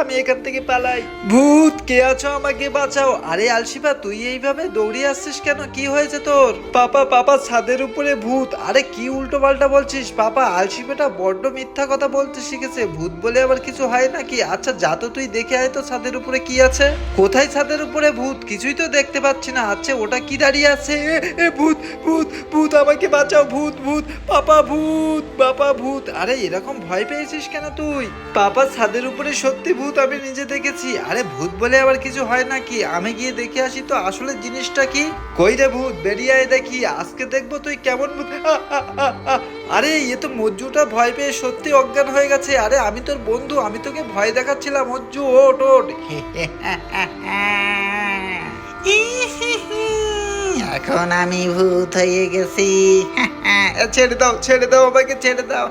আমি এখান থেকে পালাই। ভূত কে আছো, আমাকে বাঁচাও। আরে আলশিফা, তুই এইভাবে দৌড়িয়ে আসছিস কেন? কি হয়েছে তোর? পাপা পাপা, ছাদের উপরে ভূত। আরে কি উল্টো পাল্টা বলছিস পাপা? আলশিফাটা বড্ড মিথ্যা কথা বলতে শিখেছে। ভূত বলে আবার কিছু হয় নাকি? আচ্ছা যা তো, তুই দেখে আয় তো ছাদের উপরে কি আছে। কোথায় ছাদের উপরে ভূত? কিছুই তো দেখতে পাচ্ছি না। আচ্ছা ওটা কি দাঁড়িয়ে আছে? ভূত ভূত ভূত, আমাকে বাঁচাও। ভূত ভূত পাপা, ভূত বাপা ভূত। আরে এরকম ভয় পেয়েছিস কেন তুই? পাপা ছাদের উপরে সত্যি ভূত, আমি নিজে দেখেছি। আরে ভূত বলে আবার কিছু হয় নাকি? আমি গিয়ে দেখে আসি তো আসলে জিনিসটা কি। কই রে ভূত, বেরিয়ে আয় দেখি, আজকে দেখবো তুই কেমন ভূত। আরে এ তো মজ্জুটা ভয় পেয়ে সত্যি অজ্ঞান হয়ে গেছে। আরে আমি তোর বন্ধু, আমি তোকে ভয় দেখাচ্ছিলাম। মজ্জু ওঠ ওঠ। এখন আমি ভূত হয়ে গেছি। ছেড়ে দাও আমাকে, ছেড়ে দাও।